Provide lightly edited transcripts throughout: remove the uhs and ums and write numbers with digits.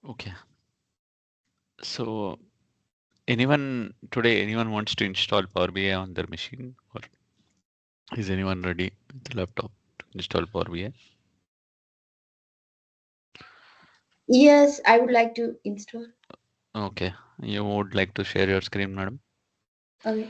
Okay. So anyone wants to install Power BI on their machine, or is anyone ready with the laptop to install Power BI? Yes, I would like to install. Okay. You would like to share your screen, madam? Okay.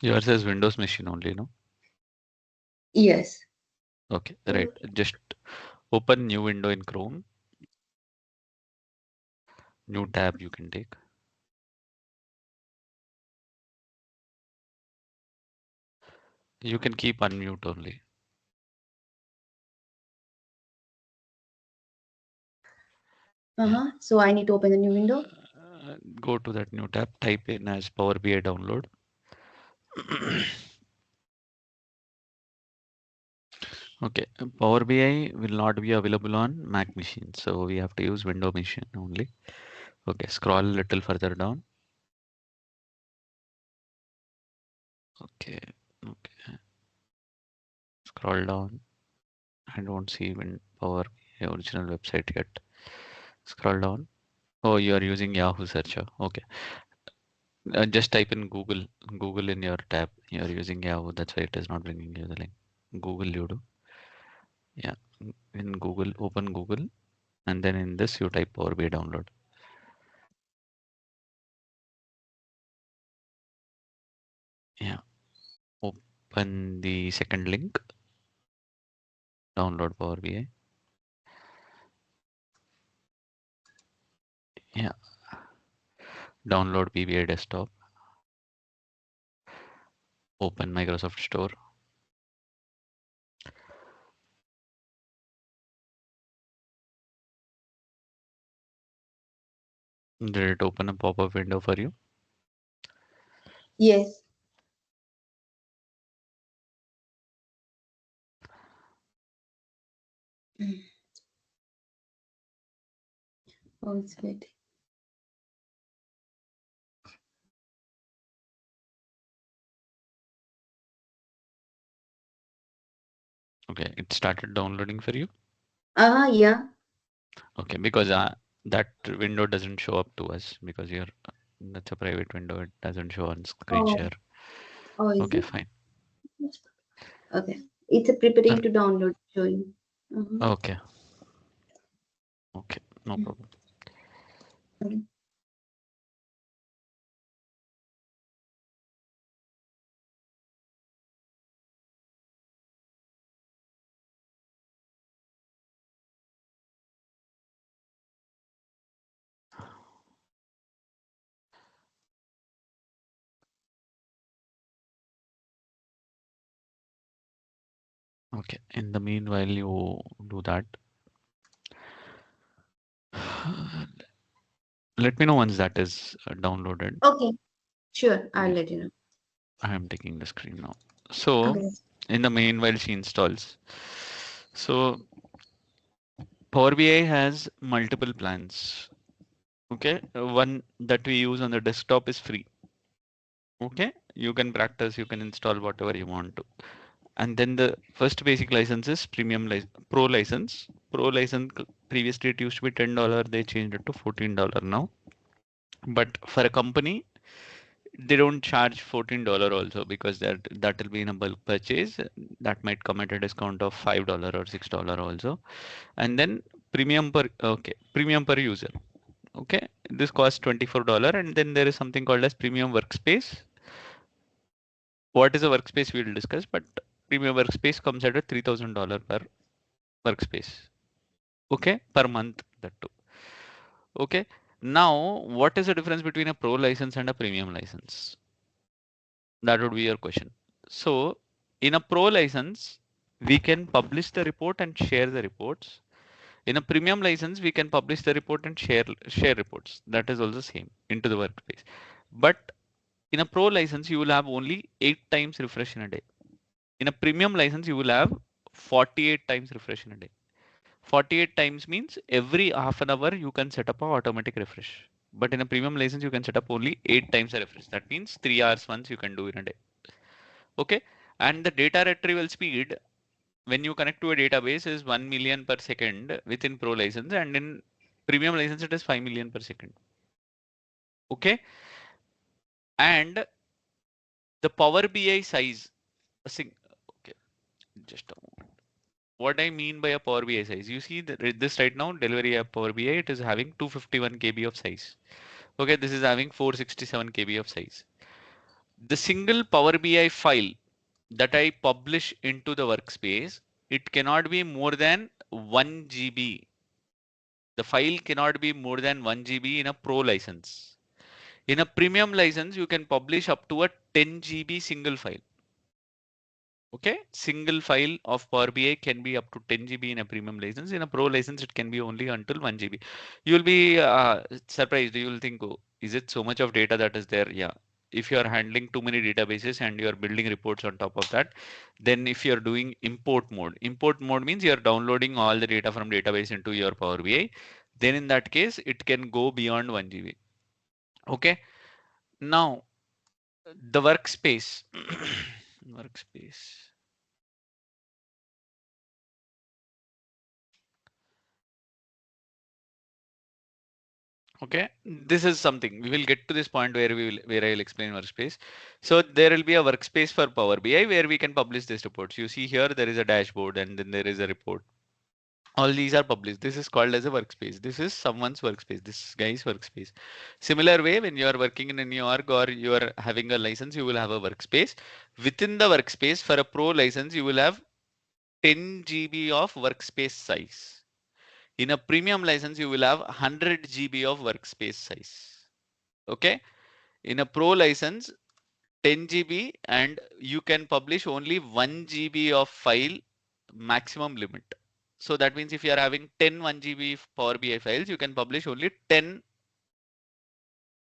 Yours is Windows machine only, no? Yes. Okay, right. Just open new window in Chrome, new tab you can take. You can keep unmute only. Yeah. So I need to open the new window. Go to that new tab, type in as Power BI download. Okay, Power BI will not be available on Mac machine, so we have to use Window machine only. Okay, scroll a little further down. Okay, okay, scroll down. I don't see Power BI original website yet. Scroll down. Oh, you are using Yahoo searcher. Okay, just type in Google in your tab. You are using Yahoo. That's why it is not bringing you the link. Google you do. Yeah, in Google, open Google, and then in this you type Power BI download. Yeah, open the second link, download Power BI. Yeah, download PBI desktop, open Microsoft Store. Did it open a pop-up window for you? Yes. Mm. Oh, it's good. Okay, it started downloading for you. Yeah. Okay, because that window doesn't show up to us because you're that's a private window. It doesn't show on screen Oh, share. oh, is Okay, it? fine. Okay. It's a Uh, preparing to download showing. Okay, okay, no Mm. problem. Okay. Okay, in the meanwhile, you do that. Let me know once that is downloaded. Okay. Sure. I'll Yeah, let you know. I am taking the screen now. So, Okay. in the meanwhile, she installs. So, Power BI has multiple plans. Okay, one that we use on the desktop is free. Okay, you can practice, you can install whatever you want to. And then the first basic license is pro license. Pro license previously it used to be $10. They changed it to $14 now. But for a company, they don't charge $14 also because that will be in a bulk purchase. That might come at a discount of $5 or $6 also. And then premium per user. Okay, this costs $24, and then there is something called as premium workspace. What is a workspace we will discuss, but premium workspace comes at a $3,000 per workspace. Okay, per month that too. Okay, now what is the difference between a pro license and a premium license? That would be your question. So in a pro license, we can publish the report and share the reports. In a premium license, we can publish the report and share reports. That is also same into the workspace. But in a pro license, you will have only 8 times refresh in a day. In a premium license, you will have 48 times refresh in a day. 48 times means every half an hour you can set up a automatic refresh. But in a premium license, you can set up only 8 times a refresh. That means 3 hours once you can do in a day. Okay. And the data retrieval speed when you connect to a database is 1 million per second within pro license, and in premium license it is 5 million per second. Okay. And the Power BI size, okay, just a moment. What I mean by a Power BI size, you see that this right now, delivery app Power BI, it is having 251 KB of size. Okay, this is having 467 KB of size. The single Power BI file that I publish into the workspace, it cannot be more than 1 GB. The file cannot be more than 1 GB in a pro license. In a premium license, you can publish up to a 10 GB single file. Okay, single file of Power BI can be up to 10 GB in a premium license. In a pro license, it can be only until 1 GB. You will be surprised. You will think, oh, is it so much of data that is there? Yeah. If you are handling too many databases and you are building reports on top of that, then if you are doing import mode means you are downloading all the data from database into your Power BI. Then in that case, it can go beyond 1 GB. Okay. Now the workspace, workspace. Okay, this is something we will get to this point where I will explain workspace. So there will be a workspace for Power BI where we can publish these reports. You see here there is a dashboard and then there is a report. All these are published. This is called as a workspace. This is someone's workspace. This guy's workspace. Similar way, when you are working in a New York or you are having a license, you will have a workspace. Within the workspace, for a pro license, you will have 10 GB of workspace size. In a premium license, you will have 100 GB of workspace size. Okay. In a pro license, 10 GB, and you can publish only 1 GB of file maximum limit. So that means if you are having 10 1 GB Power BI files, you can publish only 10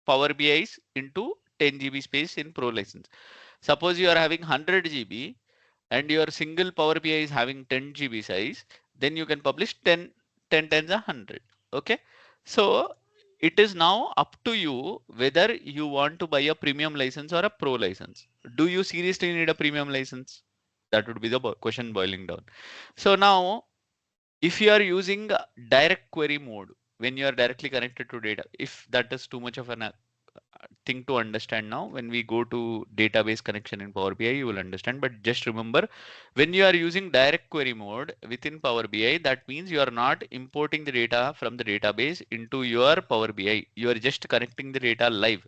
Power BIs into 10 GB space in pro license. Suppose you are having 100 GB and your single Power BI is having 10 GB size, then you can publish 10 times 100. Okay. So it is now up to you whether you want to buy a premium license or a pro license. Do you seriously need a premium license? That would be the question boiling down. So now, if you are using direct query mode, when you are directly connected to data, if that is too much of an thing to understand now, when we go to database connection in Power BI, you will understand. But just remember, when you are using direct query mode within Power BI, that means you are not importing the data from the database into your Power BI. You are just connecting the data live.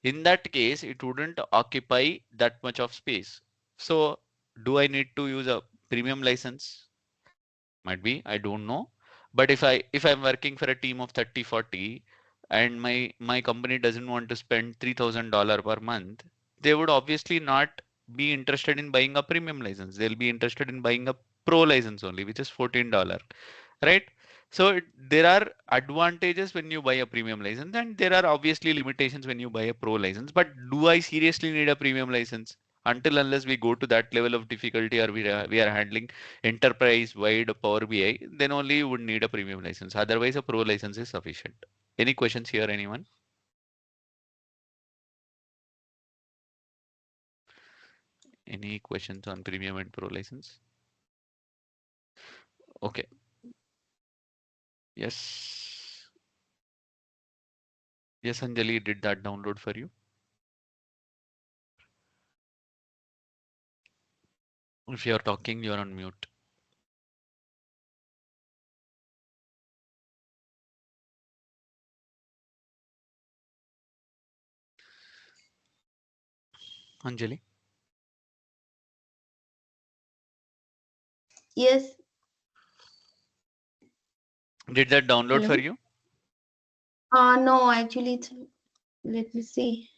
In that case, it wouldn't occupy that much of space. So, do I need to use a premium license? Might be, I don't know. But if I'm working for a team of 30 40 and my company doesn't want to spend $3,000 per month, they would obviously not be interested in buying a premium license. They'll be interested in buying a pro license only, which is $14, right? So there are advantages when you buy a premium license, and there are obviously limitations when you buy a pro license. But do I seriously need a premium license? Until unless we go to that level of difficulty, or we are handling enterprise wide Power BI, then only you would need a premium license. Otherwise, a pro license is sufficient. Any questions here, anyone? Any questions on premium and pro license? Okay. Yes. Yes, Anjali did that download for you. If you're talking, you're on mute. Anjali, Yes. did that download for Hello. you? No, actually, let me see.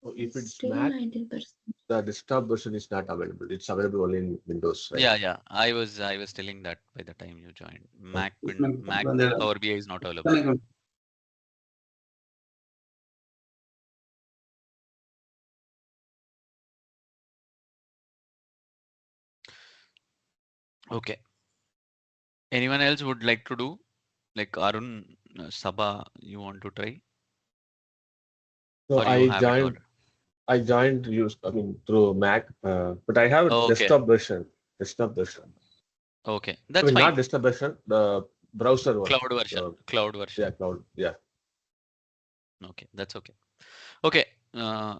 So if it's Still Mac, 19%. the desktop version is not available. It's available only in Windows, right? Yeah, yeah. I was telling that by the time you joined. Mac Power BI is not available. Okay. Anyone else would like to do? Like Arun, Sabha, you want to try? So Or you have it all? I joined use I mean through Mac, but I have a Oh, okay. desktop version. Desktop version. Okay. I That's mean fine. not desktop version, the browser one. Cloud version. Uh, Cloud version. yeah, cloud. Yeah. Okay. That's okay. Okay.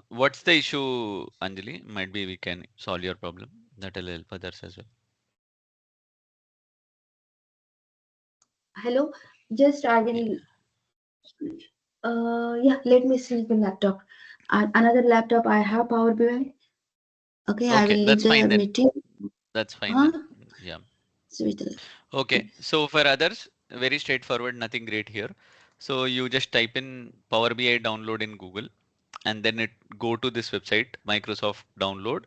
What's the issue, Anjali? Might be we can solve your problem. That'll help others as well. Hello, just I Yeah. will. Yeah, let me see the laptop. Another laptop. I have Power BI. Okay, I will Okay. leave That's fine the then. meeting. That's fine Huh? then. Yeah. Sweet. Okay, so for others, very straightforward, nothing great here. So you just type in Power BI download in Google and then it go to this website, Microsoft download,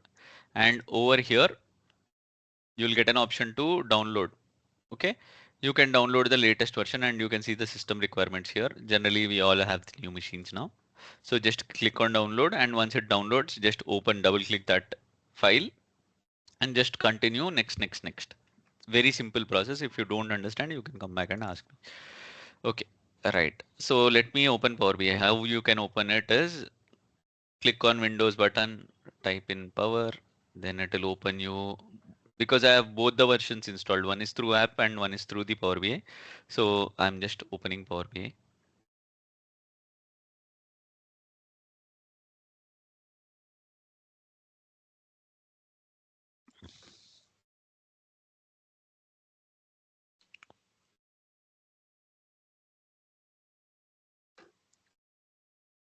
and over here you'll get an option to download. Okay, you can download the latest version and you can see the system requirements here. Generally, we all have the new machines now. So just click on download and once it downloads, just open, double click that file and just continue next, next, next. Very simple process. If you don't understand, you can come back and ask me. Okay, right. So let me open Power BI. How you can open it is click on Windows button, type in Power, then it will open you because I have both the versions installed. One is through app and one is through the Power BI. So I'm just opening Power BI.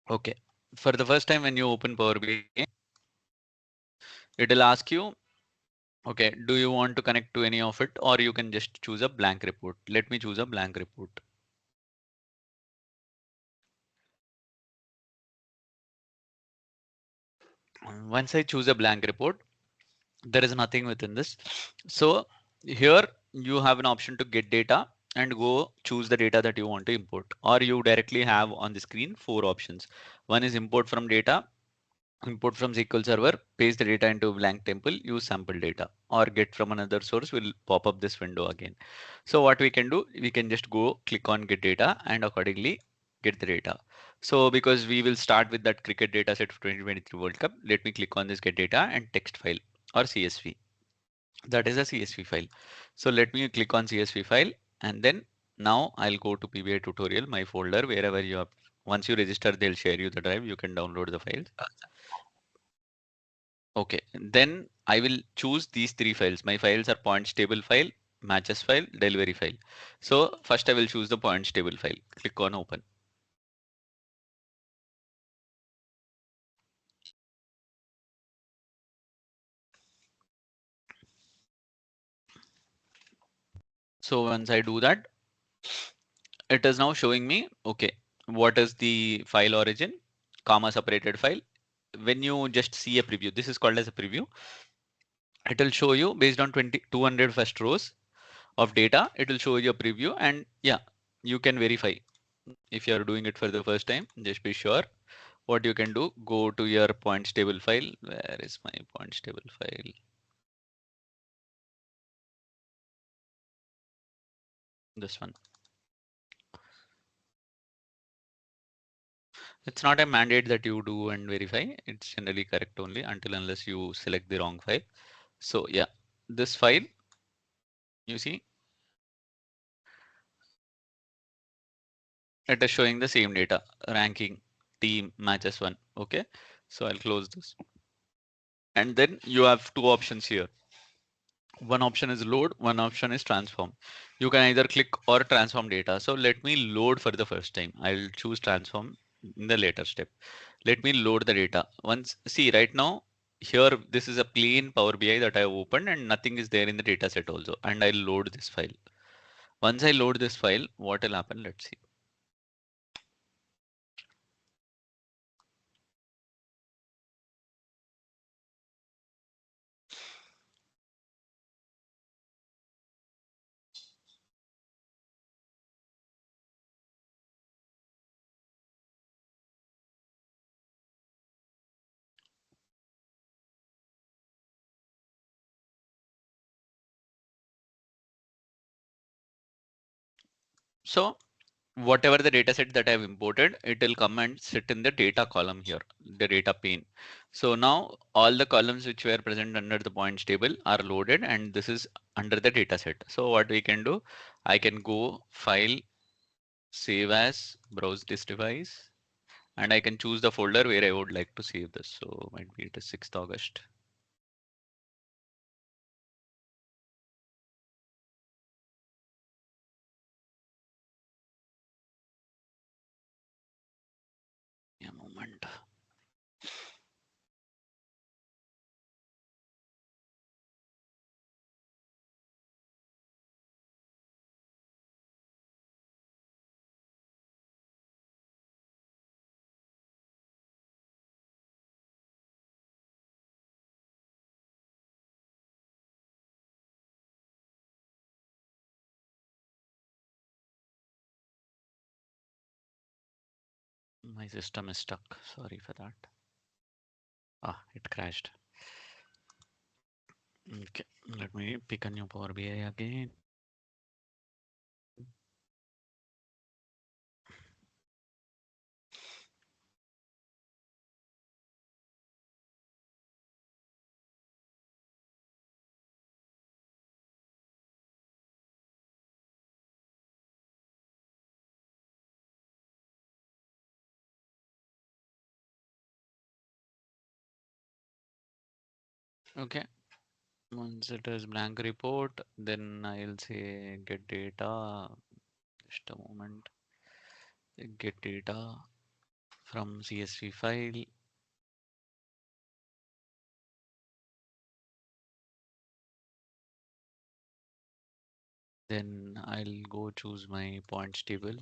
Okay. For the first time when you open Power BI, it will ask you, okay, do you want to connect to any of it or you can just choose a blank report. Let me choose a blank report. Once I choose a blank report, there is nothing within this. So here you have an option to get data and go choose the data that you want to import, or you directly have on the screen four options. One is import from data, import from SQL Server, paste the data into a blank temple, use sample data, or get from another source will pop up this window again. So what we can do, we can just go click on get data and accordingly get the data. So because we will start with that cricket data set for 2023 World Cup, let me click on this get data and text file or CSV. That is a CSV file. So let me click on CSV file and then now I'll go to PBI tutorial, my folder, wherever you have. Once you register, they'll share you the drive. You can download the files. Okay, then I will choose these three files. My files are points table file, matches file, delivery file. So first I will choose the points table file. Click on open. So once I do that, it is now showing me, okay, what is the file origin, comma separated file. When you just see a preview, this is called as a preview. It will show you based on 200 first rows of data. It will show you a preview and yeah, you can verify. If you are doing it for the first time, just be sure. What you can do, go to your points table file. Where is my points table file? This one. It's not a mandate that you do and verify. It's generally correct only until unless you select the wrong file. So yeah, this file, you see, it is showing the same data, ranking, team, matches one. Okay, so I'll close this. And then you have two options here. One option is load, one option is transform. You can either click or transform data. So let me load for the first time. I'll choose transform in the later step. Let me load the data. Once, see right now, here, this is a plain Power BI that I have opened and nothing is there in the data set also. And I'll load this file. Once I load this file, what will happen? Let's see. So whatever the data set that I've imported, it will come and sit in the data column here, the data pane. So now all the columns which were present under the points table are loaded, and this is under the data set. So what we can do, I can go file, save as, browse this device, and I can choose the folder where I would like to save this. So might be it is 6th August. A moment. My system is stuck. Sorry for that. Ah, it crashed. Okay, let me pick a new Power BI again. Okay, once it is blank report, then I'll say get data. Just a moment. Get data from CSV file. Then I'll go choose my points table.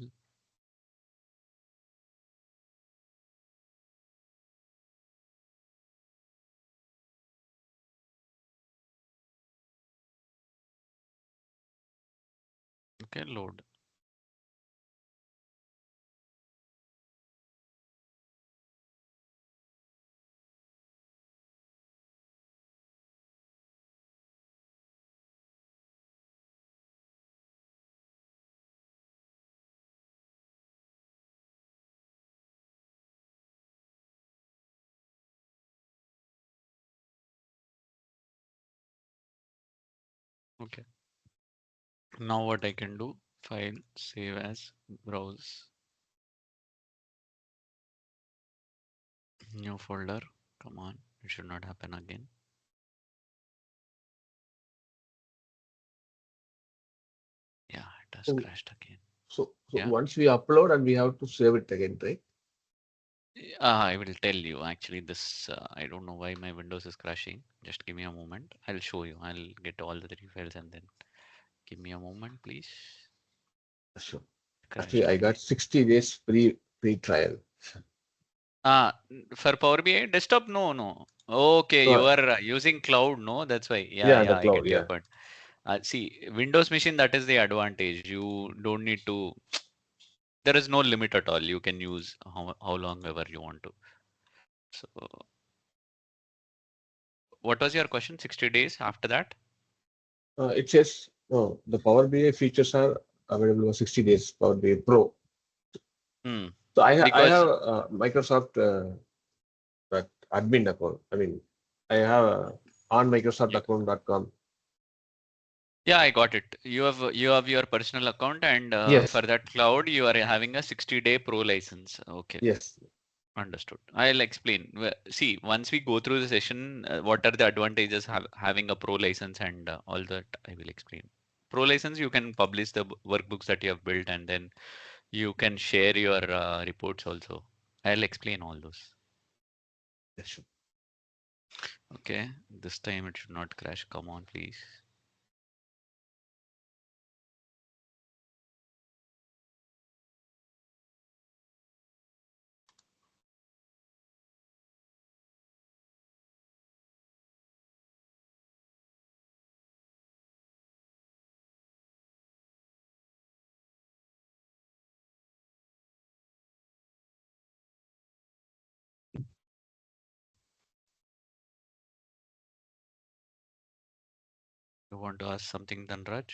Okay, load. Okay. Now what I can do, file, save as, browse, new folder. Come on, it should not happen again. Yeah, it has So, crashed again. so Yeah. once we upload and we have to save it again, right? I will tell you. Actually, this I don't know why my Windows is crashing. Just give me a moment. I'll show you. I'll get all the three files and then give me a moment, please. Sure. Actually, Crashed I again. got 60 days free trial. For Power BI desktop, no, no. Okay, you So, are using cloud, no? That's why. Yeah, yeah, the yeah, I cloud, get your yeah. point. See, Windows machine, that is the advantage. You don't need to. There is no limit at all. You can use how long ever you want to. So, what was your question? 60 days after that? It says no, the Power BI features are available for 60 days. Power BI Pro. Hmm. So I Because have Microsoft that admin account. I mean, I have on Microsoft.com. yeah, I got it. You have your personal account, and for Yes, that cloud, you are having a 60-day pro license. Okay, yes, understood. I'll explain. See, once we go through the session, what are the advantages having a pro license and all that, I will explain. Pro license, you can publish the workbooks that you have built, and then you can share your reports also. I'll explain all those. yes, sure. Okay, this time it should not crash. Come on, please. You want to ask something, Dhanraj?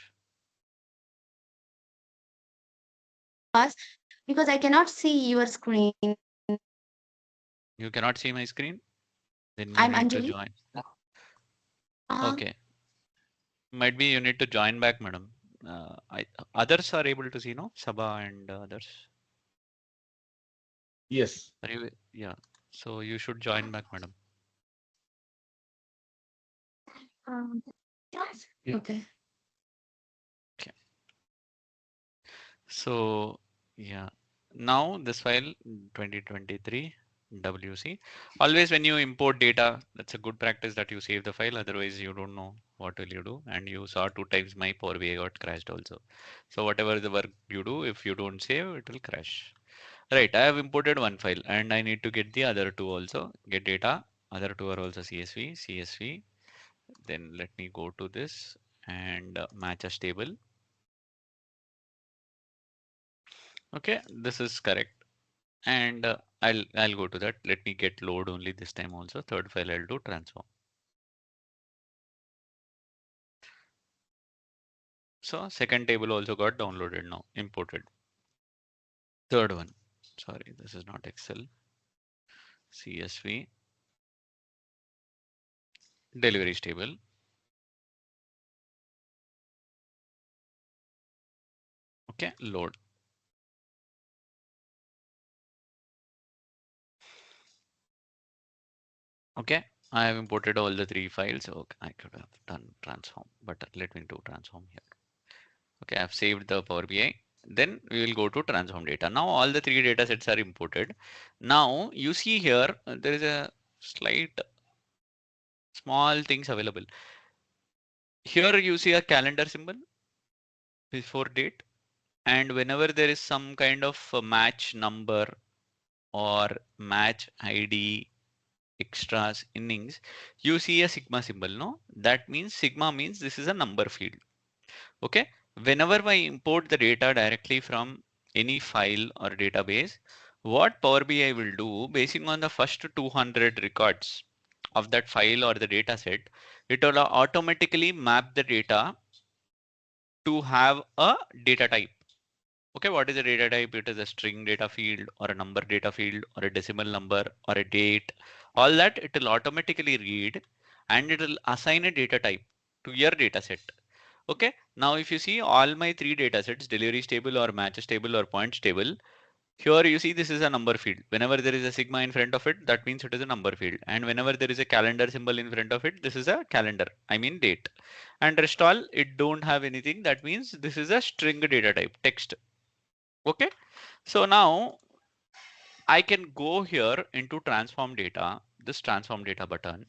because I cannot see your screen. You cannot see my screen? Then you I'm need to Anjali. join. Uh, Okay. Might be you need to join back, madam. Others are able to see, no? Sabha and others. Yes. Are you? Yeah. So you should join back, madam. um, Yeah. okay. Okay. So yeah. Now this file 2023 WC. Always when you import data, that's a good practice that you save the file. Otherwise, you don't know what will you do. And you saw 2 times my Power BI got crashed also. So whatever the work you do, if you don't save, it will crash. Right, I have imported one file and I need to get the other two also. Get data, other two are also CSV, CSV. Then let me go to this and match as table. Okay, this is correct. And I'll go to that. Let me get load only this time also. Third file I'll do transform. So second table also got downloaded now, imported. Third one, sorry, this is not Excel. CSV deliveries table. Okay, load. Okay, I have imported all the three files. Okay, I could have done transform, but let me do transform here. Okay, I've saved the Power BI. Then we will go to transform data. Now all the three data sets are imported. Now you see here, there is a slight small things available. Here you see a calendar symbol before date. And whenever there is some kind of a match number or match ID extras innings, you see a sigma symbol, no? That means sigma means this is a number field. Okay. Whenever I import the data directly from any file or database, what Power BI will do, based on the first 200 records of that file or the data set, it will automatically map the data to have a data type. Okay, what is a data type? It is a string data field or a number data field or a decimal number or a date. All that it will automatically read and it will assign a data type to your data set. Okay, now if you see all my three data sets, deliveries table or matches table or points table, here you see this is a number field. Whenever there is a sigma in front of it, that means it is a number field. And whenever there is a calendar symbol in front of it, this is a calendar, I mean date. And rest all, it don't have anything. That means this is a string data type, text. Okay, so now I can go here into transform data, this transform data button,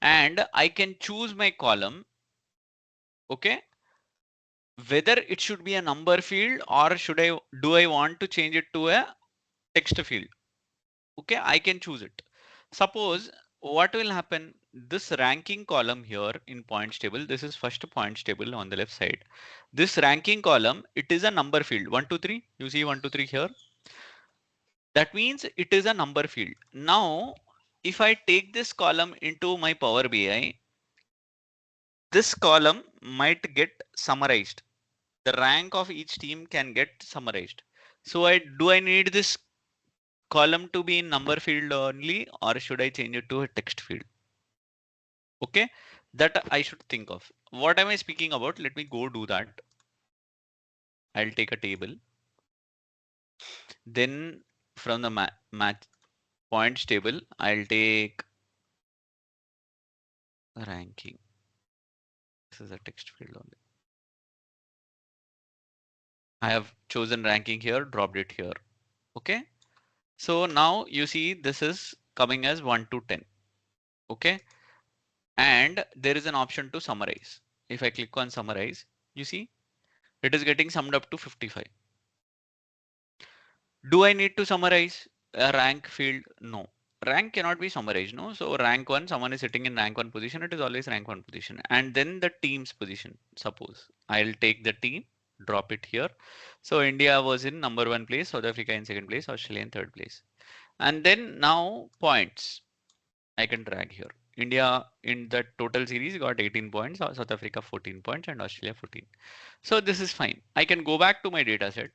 and I can choose my column. Okay, whether it should be a number field or do I want to change it to a text field. Okay, I can choose it. Suppose what will happen, this ranking column here in points table, this is first points table on the left side. This ranking column, it is a number field 1 2 3. You see 1 2 3 here. That means it is a number field. Now, if I take this column into my Power BI, this column might get summarized. The rank of each team can get summarized. So I need this column to be in number field only, or should I change it to a text field? Okay, that I should think of. What am I speaking about? Let me go do that. I'll take a table. Then from the match points table, I'll take ranking. This is a text field only. I have chosen ranking here, dropped it here. Okay. So now you see this is coming as 1 to 10. Okay. And there is an option to summarize. If I click on summarize, you see it is getting summed up to 55. Do I need to summarize a rank field? No. Rank cannot be summarized, no? So rank 1, someone is sitting in rank 1 position, it is always rank 1 position. And then the team's position, suppose. I'll take the team, drop it here. So India was in number 1 place, South Africa in second place, Australia in third place. And then now points, I can drag here. India in the total series got 18 points, South Africa 14 points, and Australia 14. So this is fine. I can go back to my data set.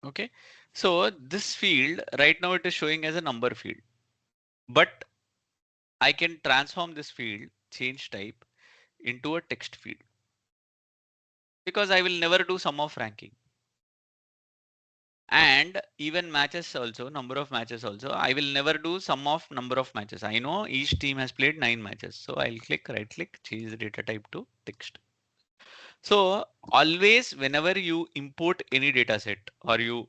Okay, so this field right now it is showing as a number field, but I can transform this field, change type into a text field because I will never do sum of ranking. And even matches also, number of matches also, I will never do sum of number of matches. I know each team has played 9 matches. So I'll click, right click, change the data type to text. So always whenever you import any data set or you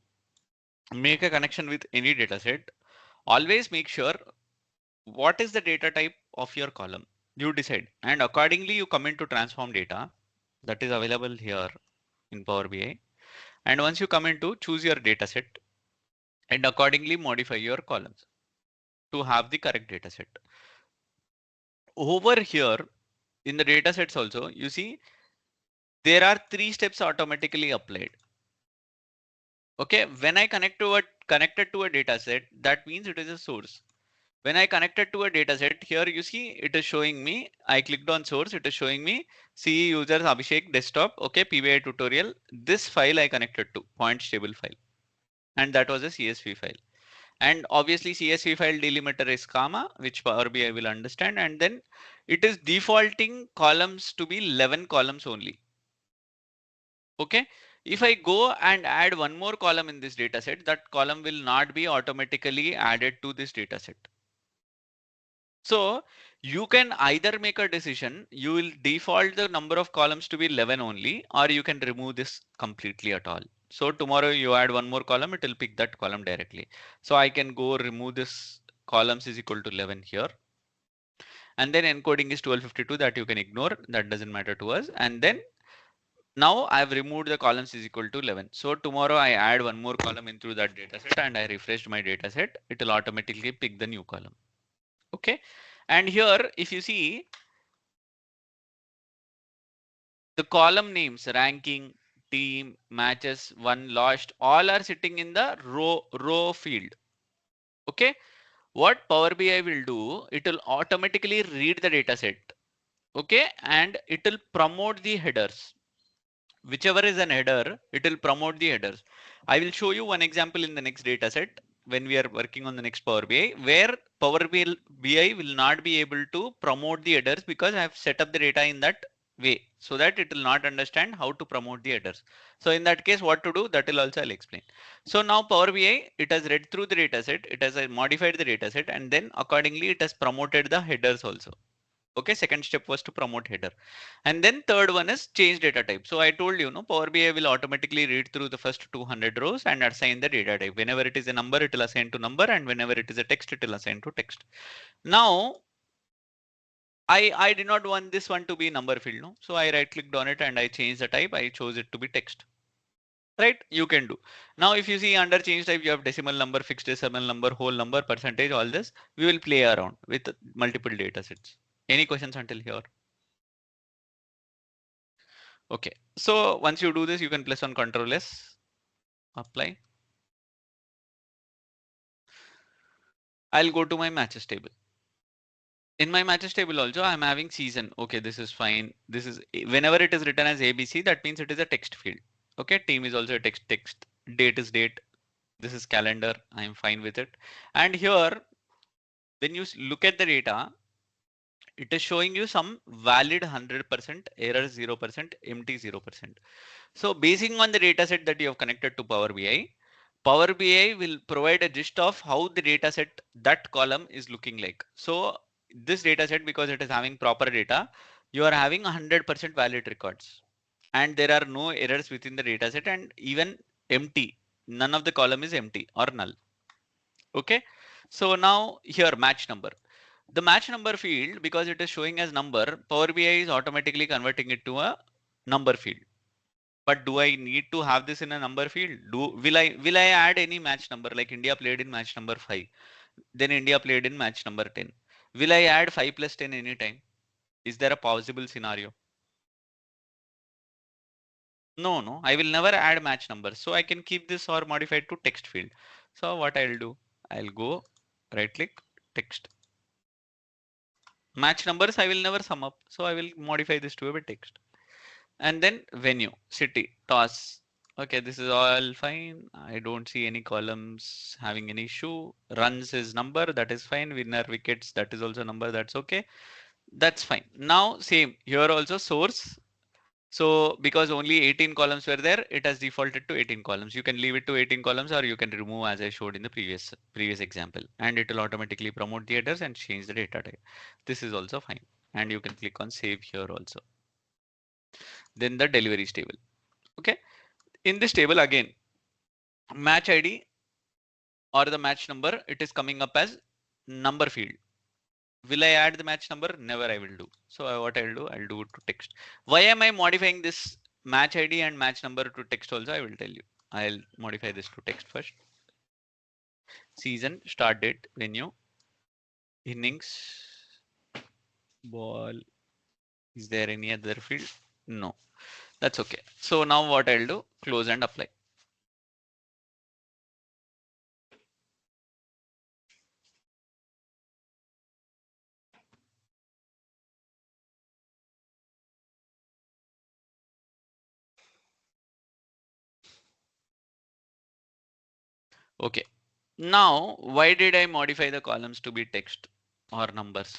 make a connection with any data set, always make sure what is the data type of your column. You decide and accordingly you come into transform data that is available here in Power BI. And once you come into choose your data set and accordingly modify your columns to have the correct data set. Over here in the data sets also, you see there are 3 steps automatically applied. Okay, when I connected to a data set, that means it is a source. When I connected to a data set, here you see it is showing me, I clicked on source, it is showing me CE users Abhishek desktop, okay, PBI tutorial. This file I connected to points table file, and that was a CSV file. And obviously CSV file delimiter is comma, which Power BI will understand. And then it is defaulting columns to be 11 columns only. Okay. If I go and add one more column in this data set, that column will not be automatically added to this data set. So you can either make a decision, you will default the number of columns to be 11 only, or you can remove this completely at all. So tomorrow you add one more column, it will pick that column directly. So I can go remove this columns is equal to 11 here. And then encoding is 1252 that you can ignore, that doesn't matter to us. And then now I've removed the columns is equal to 11. So tomorrow I add one more column into that data set and I refreshed my data set, it will automatically pick the new column. Okay. And here, if you see the column names, ranking, team, matches, won, lost, all are sitting in the row field. Okay. What Power BI will do, it will automatically read the data set. Okay. And it will promote the headers. Whichever is an header, it will promote the headers. I will show you one example in the next data set when we are working on the next Power BI, where Power BI will not be able to promote the headers because I have set up the data in that way so that it will not understand how to promote the headers. So in that case, what to do, that will also I'll explain. So now Power BI, it has read through the data set, it has modified the data set, and then accordingly it has promoted the headers also. Okay, second step was to promote header. And then third one is change data type. So I told you, no, Power BI will automatically read through the first 200 rows and assign the data type. Whenever it is a number, it will assign to number, and whenever it is a text, it will assign to text. Now, I did not want this one to be number field, no? So I right clicked on it and I changed the type. I chose it to be text. Right? You can do. Now, if you see under change type, you have decimal number, fixed decimal number, whole number, percentage, all this. We will play around with multiple data sets. Any questions until here? Okay, so once you do this, you can press on Control S, apply. I'll go to my matches table. In my matches table also, I'm having season. Okay, this is fine. This is whenever it is written as ABC, that means it is a text field. Okay, team is also a text. Date is date. This is calendar. I'm fine with it. And here, when you look at the data, it is showing you some valid 100%, error 0%, empty 0%. So basing on the data set that you have connected to Power BI, Power BI will provide a gist of how the data set, that column is looking like. So this data set, because it is having proper data, you are having 100% valid records and there are no errors within the data set and even empty. None of the column is empty or null. Okay. So now here match number. The match number field, because it is showing as number, Power BI is automatically converting it to a number field. But do I need to have this in a number field? Will I add any match number, like India played in match number 5, then India played in match number 10? Will I add 5 plus 10 anytime? Is there a possible scenario? No, I will never add match numbers. So I can keep this or modify it to text field. So what I'll do, I'll go right click text. Match numbers I will never sum up. So I will modify this to a text. And then venue, city, toss. Okay, this is all fine. I don't see any columns having any issue. Runs is number, that is fine. Winner wickets, that is also number, that's okay. That's fine. Now same here also source. So because only 18 columns were there, it has defaulted to 18 columns. You can leave it to 18 columns or you can remove as I showed in the previous example, and it will automatically promote the headers and change the data type. This is also fine. And you can click on save here also. Then the deliveries table. Okay. In this table again, match ID or the match number, it is coming up as number field. Will I add the match number? Never I will do. So what I'll do it to text. Why am I modifying this match ID and match number to text also? I will tell you. I'll modify this to text first. Season, start date, venue, innings, ball. Is there any other field? No, that's okay. So now what I'll do, close and apply. Okay. Now, why did I modify the columns to be text or numbers?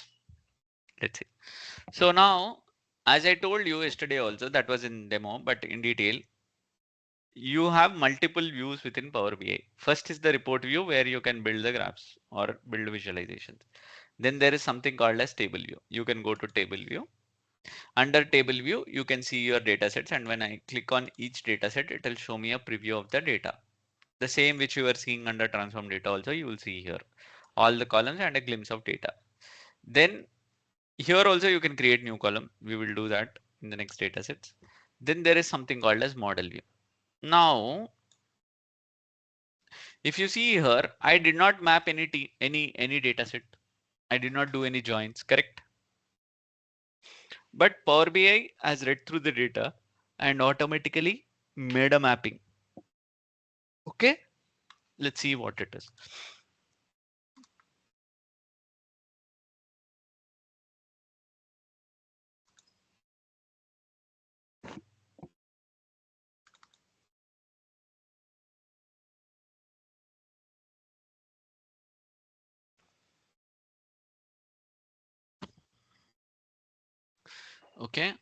Let's see. So now, as I told you yesterday also, that was in demo, but in detail, you have multiple views within Power BI. First is the report view where you can build the graphs or build visualizations. Then there is something called as table view. You can go to table view. Under table view, you can see your data sets. And when I click on each data set, it will show me a preview of the data. The same which you are seeing under transform data also, you will see here all the columns and a glimpse of data. Then here also you can create new column. We will do that in the next data sets. Then there is something called as model view. Now, if you see here, I did not map any data set. I did not do any joins, correct? But Power BI has read through the data and automatically made a mapping. Okay, let's see what it is. Okay.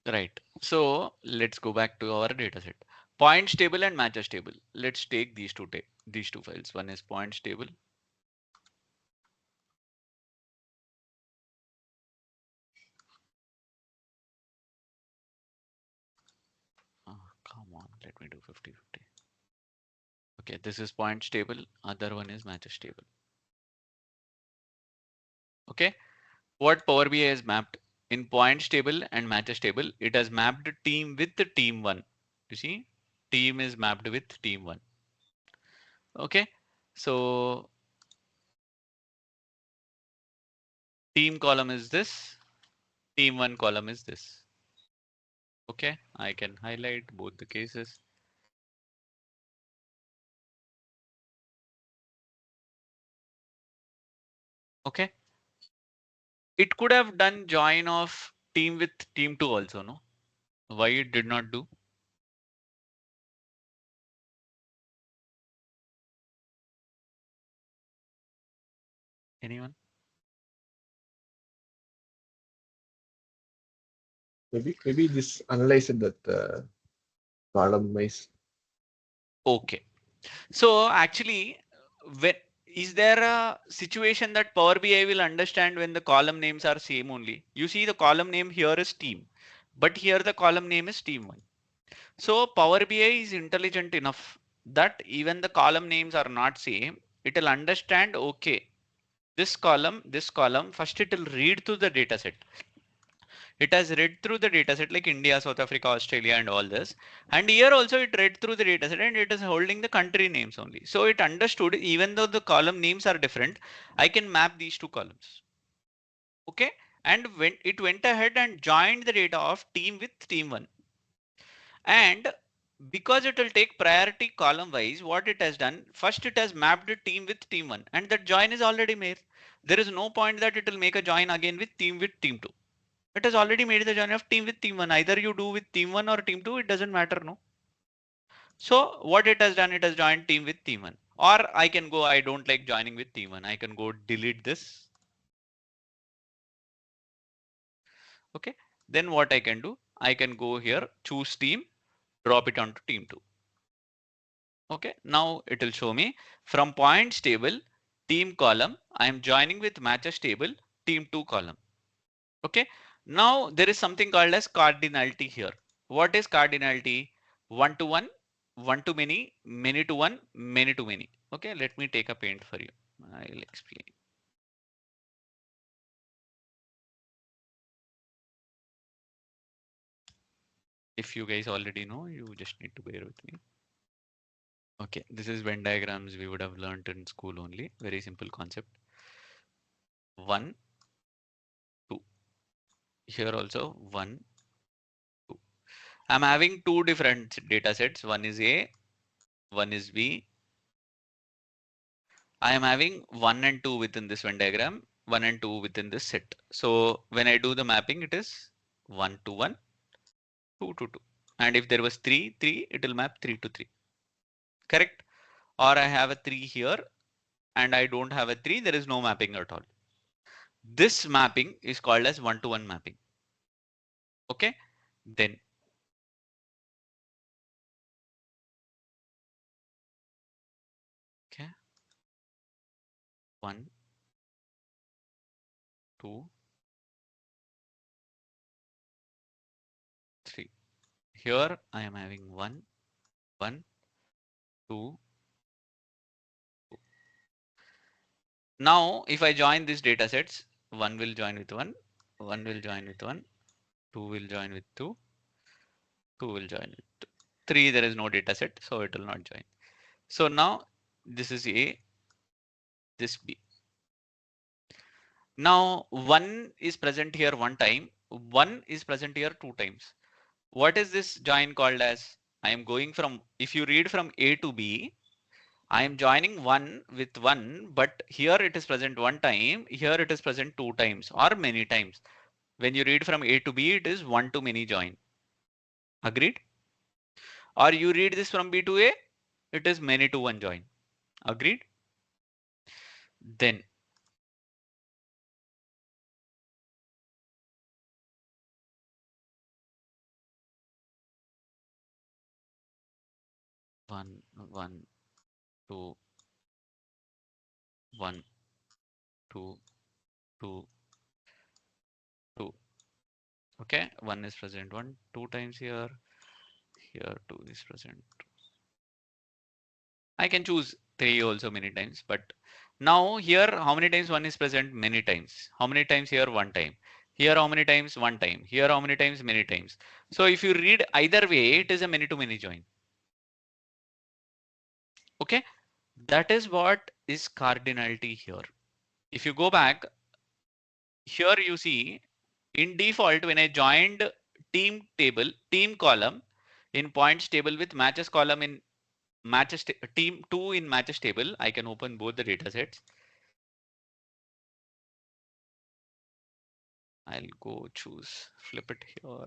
Right. So let's go back to our data set. Points table and matches table. Let's take these two files. One is points table. Oh, come on, let me do 50-50. Okay, this is points table. Other one is matches table. Okay, what Power BI has mapped in points table and matches table, it has mapped team with the team one. You see, team is mapped with team one. Okay, so team column is this, team one column is this. Okay, I can highlight both the cases. Okay, it could have done join of team with team two also, no? Why it did not do? Anyone? Maybe this analyzed that column wise. Okay, so actually, when is there a situation that Power BI will understand when the column names are same only? You see the column name here is team, but here the column name is team one. So Power BI is intelligent enough that even the column names are not same, it will understand, okay, this column, first it will read to the data set. It has read through the dataset like India, South Africa, Australia, and all this. And here also it read through the dataset and it is holding the country names only. So it understood even though the column names are different, I can map these two columns. Okay. And when it went ahead and joined the data of team with team one. And because it will take priority column wise, what it has done, first it has mapped a team with team one and that join is already made. There is no point that it will make a join again with team two. It has already made the join of team with team one. Either you do with team one or team two, it doesn't matter, no. So what it has done, it has joined team with team one. Or I can go, I don't like joining with team one. I can go delete this. Okay. Then what I can do, I can go here, choose team, drop it onto team two. Okay. Now it will show me from points table, team column. I am joining with matches table, team two column. Okay. Now there is something called as cardinality here. What is cardinality? One to one, one to many to one, many to many. Okay. Let me take a paint for you. I will explain. If you guys already know, you just need to bear with me. Okay. This is Venn diagrams we would have learned in school only. Very simple concept. 1, 2. Here also 1, 2. I'm having two different data sets. One is A, one is B. I am having 1 and 2 within this Venn diagram, 1 and 2 within this set. So when I do the mapping, it is 1 to 1, 2 to 2. And if there was 3, 3, it will map 3 to 3. Correct? Or I have a 3 here and I don't have a 3, there is no mapping at all. This mapping is called as 1 to 1 mapping. Okay? Then okay, 1, 2, 3. Here I am having 1, 1, 2. Now if I join these data sets, 1 will join with 1, 1 will join with 1, 2 will join with 2, 2 will join with 2. 3 there is no data set, so it will not join. So now this is A, this B. Now 1 is present here one time, 1 is present here two times. What is this join called as? I am going from, if you read from A to B, I am joining 1 with 1, but here it is present one time, here it is present two times or many times. When you read from A to B, it is 1 to many join. Agreed? Or you read this from B to A, it is many to one join. Agreed? Then one, one, two, one, two, two, two. Okay, one is present one, two times here, here two is present. I can choose three also many times, but now here how many times one is present? Many times. How many times here? One time. Here how many times? One time. Here how many times? Many times. So if you read either way, it is a many to many join. Okay, that is what is cardinality here. If you go back, here you see in default when I joined team table, team column in points table with matches column in matches team 2 in matches table, I can open both the data sets. I'll go choose, flip it here.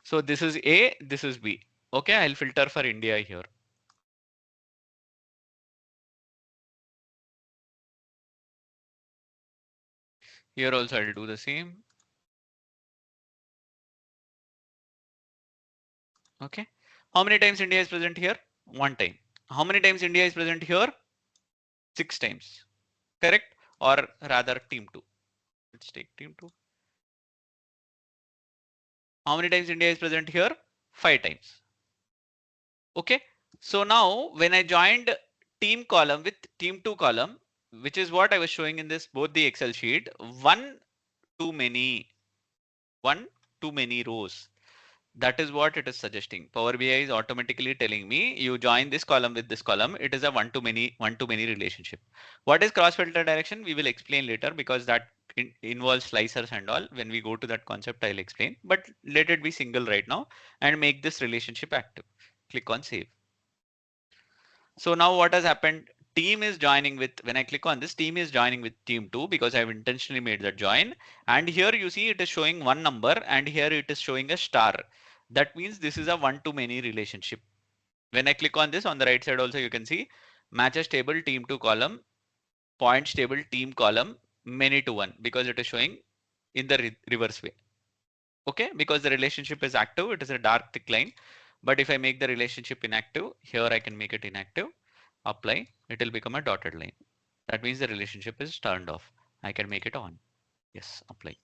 So this is A, this is B. Okay, I'll filter for India here. Here also I'll do the same. Okay. How many times India is present here? One time. How many times India is present here? 6 times. Correct? Or rather team 2. Let's take team 2. How many times India is present here? 5 times. Okay. So now when I joined team column with team 2 column, which is what I was showing in this both the Excel sheet, one too many one too many rows. That is what it is suggesting. Power BI is automatically telling me you join this column with this column. It is a one to many relationship. What is cross filter direction? We will explain later because that involves slicers and all. When we go to that concept, I'll explain. But let it be single right now and make this relationship active. Click on save. So now what has happened? Team is joining with, when I click on this, team is joining with team 2 because I've intentionally made that join. And here you see it is showing one number and here it is showing a star. That means this is a one to many relationship. When I click on this on the right side also you can see matches table team 2 column, points table team column, many to one because it is showing in the reverse way. Okay, because the relationship is active, it is a dark thick line. But if I make the relationship inactive, here I can make it inactive, apply, it will become a dotted line. That means the relationship is turned off. I can make it on. Yes, apply.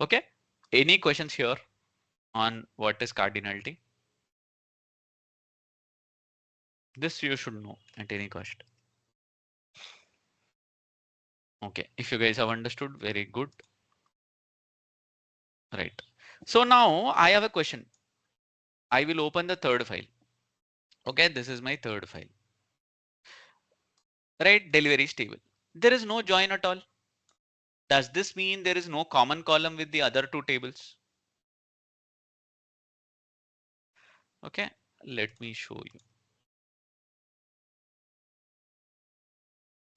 Okay, any questions here on what is cardinality? This you should know at any cost. Okay, if you guys have understood, very good. Right. So now I have a question. I will open the third file. Okay, this is my third file. Right, deliveries table. There is no join at all. Does this mean there is no common column with the other two tables? Okay, let me show you.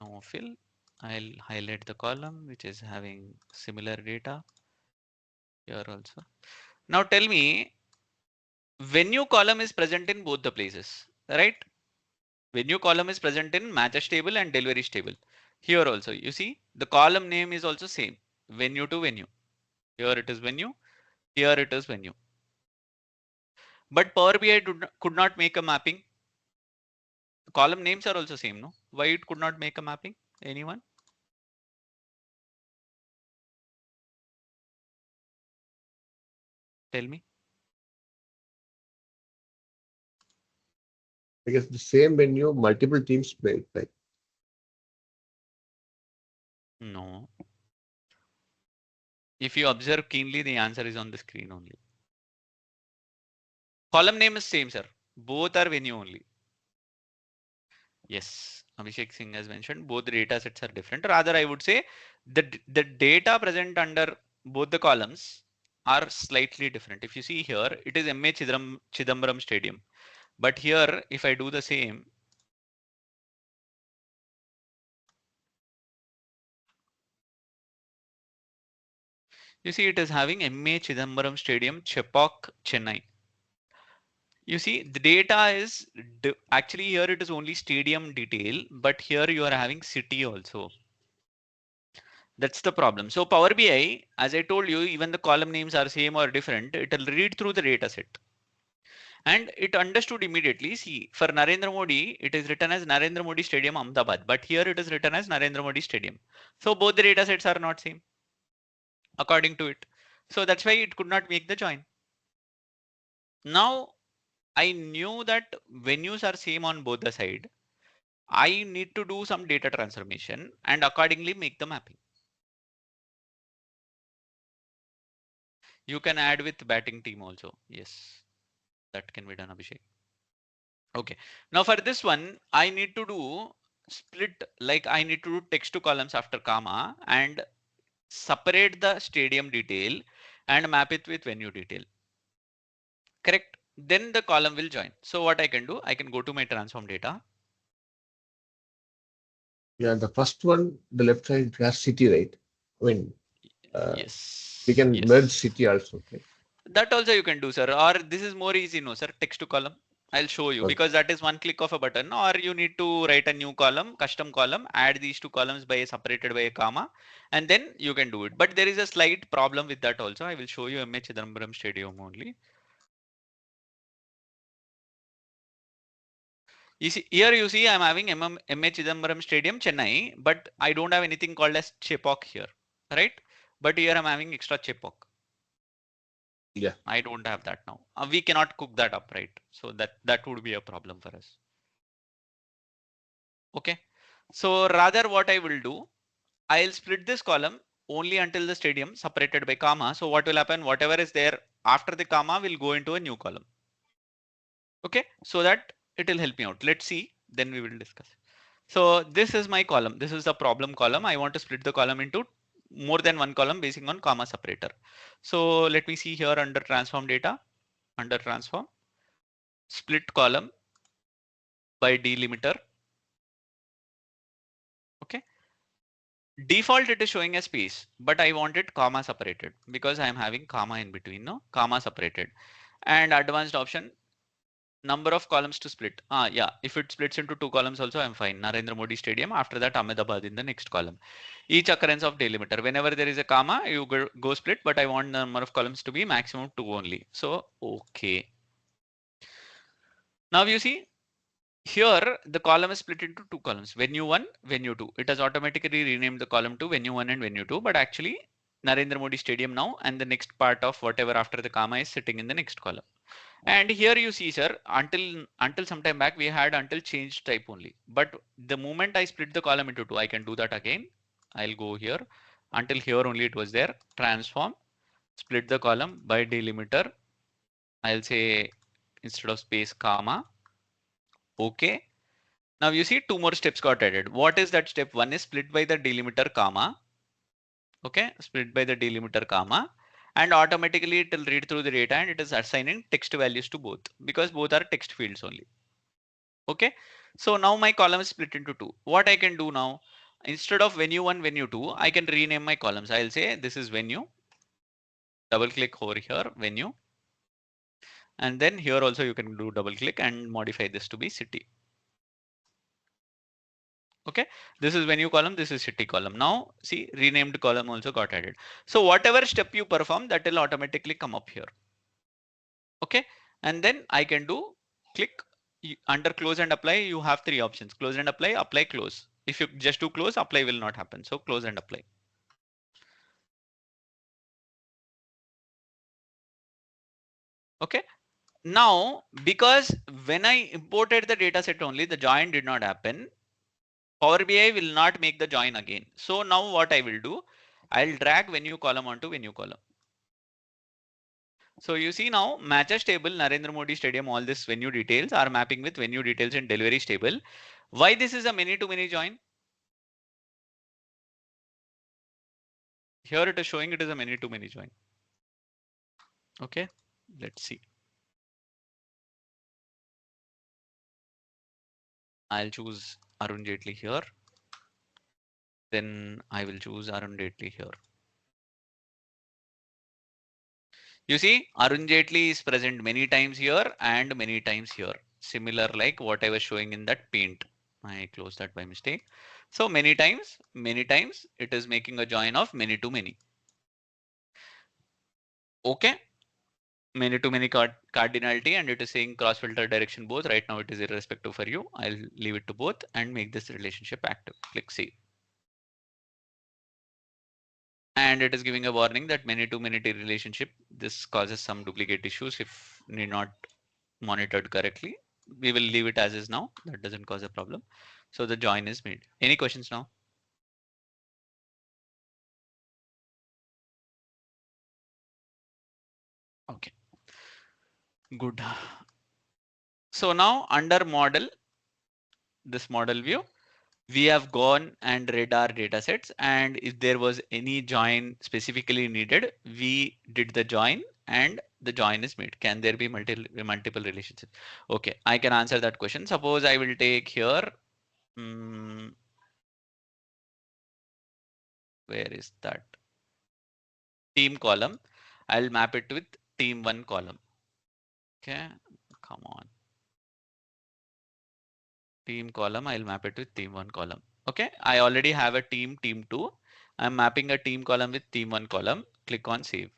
No fill. I'll highlight the column which is having similar data here also. Now tell me, venue column is present in both the places, right? Venue column is present in matches table and deliveries table. Here also, you see the column name is also same, venue to venue. Here it is venue, here it is venue. But Power BI could not make a mapping. The column names are also same, no? Why it could not make a mapping? Anyone? Tell me. I guess the same venue, multiple teams made, right? No. If you observe keenly, the answer is on the screen only. Column name is same, sir. Both are venue only. Yes, Abhishek Singh has mentioned both the data sets are different. Rather, I would say the data present under both the columns are slightly different. If you see here, it is MA Chidambaram Stadium. But here, if I do the same, you see it is having MA Chidambaram Stadium, Chepauk, Chennai. You see the data is actually here it is only stadium detail, but here you are having city also. That's the problem. So Power BI, as I told you, even the column names are same or different, it will read through the data set. And it understood immediately. See, for Narendra Modi, it is written as Narendra Modi Stadium, Ahmedabad, but here it is written as Narendra Modi Stadium. So both the data sets are not same according to it. So that's why it could not make the join. Now I knew that venues are same on both the side. I need to do some data transformation and accordingly make the mapping. You can add with batting team also. Yes, that can be done, Abhishek. Okay. Now for this one, I need to do split, like I need to do text to columns after comma and separate the stadium detail and map it with venue detail. Correct. Then the column will join. So what I can do, I can go to my transform data. Yeah, the first one, the left side has city, right? I mean, we Yes. can merge Yes. city also. Okay. That also you can do, sir. Or this is more easy, no, sir. Text to column. I'll show you Okay. because that is one click of a button. Or you need to write a new column, custom column, add these two columns by separated by a comma, and then you can do it. But there is a slight problem with that also. I will show you MH Chidambaram Stadium only. You see, here you see I'm having MH Chidambaram Stadium, Chennai, but I don't have anything called as Chepauk here, right? But here I'm having extra Chepauk. Yeah. I don't have that now. We cannot cook that up, right? So that would be a problem for us. Okay. So rather what I will do, I'll split this column only until the stadium separated by comma. So what will happen? Whatever is there after the comma will go into a new column. Okay, so that it will help me out. Let's see, then we will discuss. So this is my column. This is the problem column. I want to split the column into more than one column based on comma separator. So let me see here under transform data, under transform, split column by delimiter. Okay. Default it is showing a space, but I want it comma separated because I am having comma in between, no, comma separated. And advanced option, number of columns to split. Yeah, if it splits into two columns also I'm fine. Narendra Modi Stadium, after that Ahmedabad in the next column. Each occurrence of delimiter, whenever there is a comma you go split, but I want the number of columns to be maximum 2 only. So okay, now you see here the column is split into two columns, venue 1, venue 2. It has automatically renamed the column to venue 1 and venue 2, but actually Narendra Modi Stadium now, and the next part of whatever after the comma is sitting in the next column. And here you see, sir, until some time back we had until change type only, but the moment I split the column into two, I can do that again. I'll go here, until here only it was there, transform, split the column by delimiter. I'll say instead of space comma. Okay, now you see two more steps got added. What is that step? One is split by the delimiter comma. Okay, split by the delimiter comma, and automatically it will read through the data and it is assigning text values to both because both are text fields only. Okay, so now my column is split into two. What I can do now, instead of venue 1, venue 2, I can rename my columns. I'll say this is venue, double click over here, venue, and then here also you can do double click and modify this to be city. Okay, this is venue column, this is city column. Now see, renamed column also got added. So whatever step you perform, that will automatically come up here. Okay, and then I can do click under close and apply. You have three options: close and apply, apply, close. If you just do close, apply will not happen. So close and apply. Okay, now because when I imported the data set only, the join did not happen. Power BI will not make the join again. So now what I will do, I'll drag venue column onto venue column. So you see now matches table, Narendra Modi Stadium, all this venue details are mapping with venue details in deliveries table. Why this is a many to many join? Here it is showing it is a many to many join. Okay, let's see. I'll choose Arun Jaitley here. Then I will choose Arun Jaitley here. You see, Arun Jaitley is present many times here and many times here. Similar like what I was showing in that paint. I closed that by mistake. So many times it is making a join of many to many. Okay, many to many cardinality, and it is saying cross filter direction both. Right now it is irrespective for you. I'll leave it to both and make this relationship active. Click save. And it is giving a warning that many to many relationship, this causes some duplicate issues if need not monitored correctly. We will leave it as is now. That doesn't cause a problem. So the join is made. Any questions now? Okay, good. So now under model, this model view, we have gone and read our data sets, and if there was any join specifically needed, we did the join and the join is made. Can there be multiple relationships? Okay, I can answer that question. Suppose I will take here, where is that team column? I'll map it with team 1 column. Okay, come on. Team column, I'll map it with team 1 column. Okay, I already have a team 2. I'm mapping a team column with team 1 column. Click on save.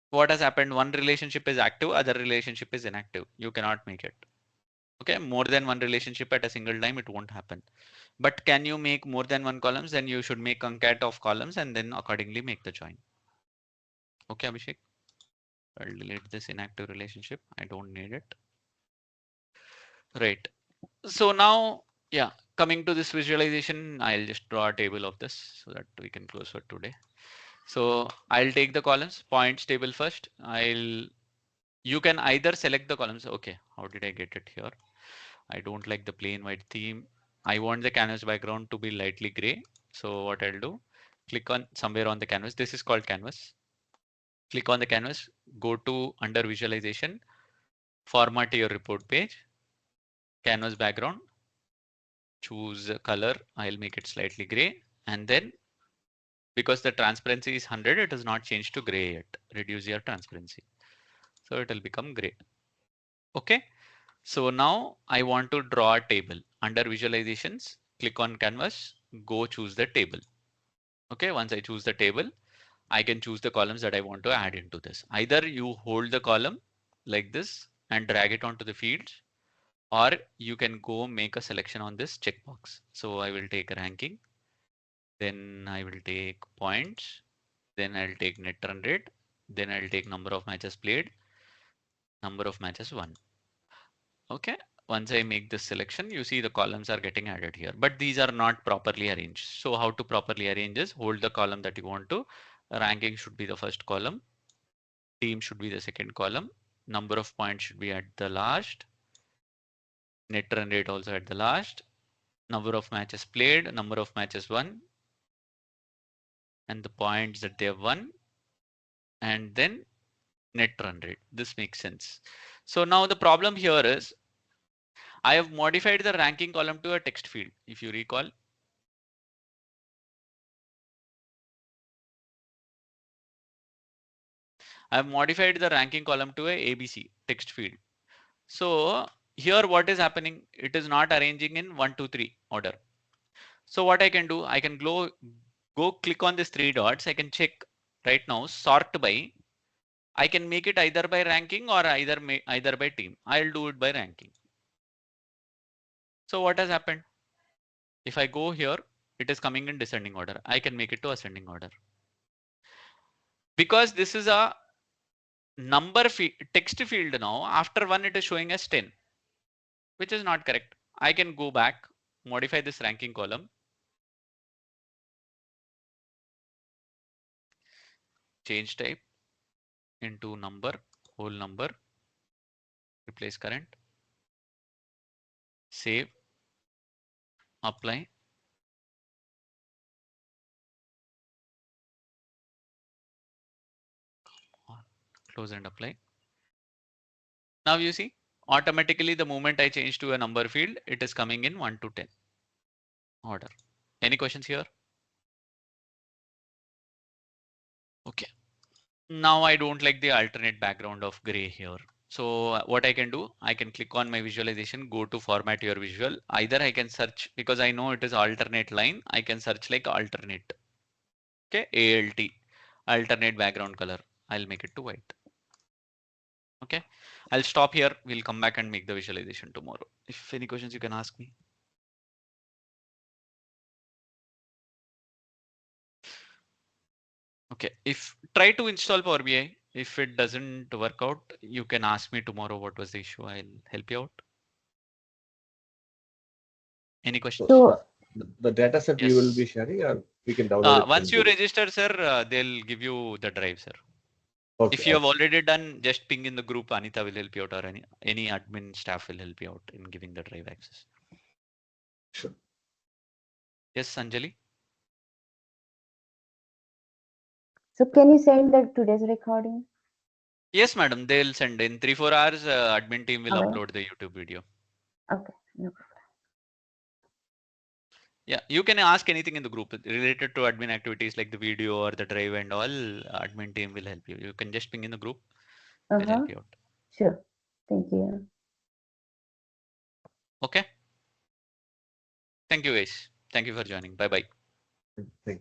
What has happened? One relationship is active, other relationship is inactive. You cannot make it. Okay, more than one relationship at a single time, it won't happen. But can you make more than one columns? Then you should make concat of columns and then accordingly make the join. Okay, Abhishek. I'll delete this inactive relationship. I don't need it. Right. So now, yeah, coming to this visualization, I'll just draw a table of this so that we can close for today. So I'll take the columns, points table first. You can either select the columns. Okay, how did I get it here? I don't like the plain white theme. I want the canvas background to be lightly gray. So what I'll do, click on somewhere on the canvas. This is called canvas. Click on the canvas, go to under visualization, format your report page, canvas background, choose a color. I'll make it slightly gray. And then because the transparency is 100, it is not changed to gray yet. Reduce your transparency. So it will become gray. Okay. So now I want to draw a table. Under visualizations, click on canvas, go choose the table. Okay. Once I choose the table, I can choose the columns that I want to add into this. Either you hold the column like this and drag it onto the fields, or you can go make a selection on this checkbox. So I will take ranking, then I will take points, then I'll take net run rate, then I'll take number of matches played, number of matches won. Okay. Once I make this selection, you see the columns are getting added here, but these are not properly arranged. So how to properly arrange is hold the column that you want to. Ranking should be the first column. Team should be the second column. Number of points should be at the last. Net run rate also at the last. Number of matches played, number of matches won, and the points that they have won, and then net run rate. This makes sense. So now the problem here is I have modified the ranking column to a text field. If you recall, I have modified the ranking column to a ABC text field. So here what is happening? It is not arranging in 1, 2, 3 order. So what I can do, I can go click on these 3 dots. I can check right now, sort by. I can make it either by ranking or either by team. I'll do it by ranking. So what has happened? If I go here, it is coming in descending order. I can make it to ascending order. Because this is a number text field now, after 1 it is showing as 10, which is not correct. I can go back, modify this ranking column, change type into number, whole number, replace current, save, apply. Close and apply. Now you see, automatically the moment I change to a number field, it is coming in 1 to 10 order. Any questions here? Okay. Now I don't like the alternate background of gray here. So what I can do, I can click on my visualization, go to format your visual. Either I can search, because I know it is alternate line, I can search like alternate. Okay, ALT, alternate background color. I'll make it to white. Okay, I'll stop here. We'll come back and make the visualization tomorrow. If any questions, you can ask me. Okay, if try to install Power BI. If it doesn't work out, you can ask me tomorrow what was the issue. I'll help you out. Any questions? So The data set you will be Yes. sharing, or we can download it. Once you register, sir, they'll give you the drive, sir. Okay, If you have already done, just ping in the group. Anita will help you out, or any admin staff will help you out in giving the drive access. Sure. Yes, Anjali. So can you send the today's recording? Yes, madam. They'll send in 3-4 hours. Admin team will Okay. upload the YouTube video. Okay. No problem. Yeah, you can ask anything in the group related to admin activities like the video or the drive and all. Admin team will help you. You can just ping in the group. They'll help you out. Sure. Thank you. Okay. Thank you, guys. Thank you for joining. Bye bye. Thank you.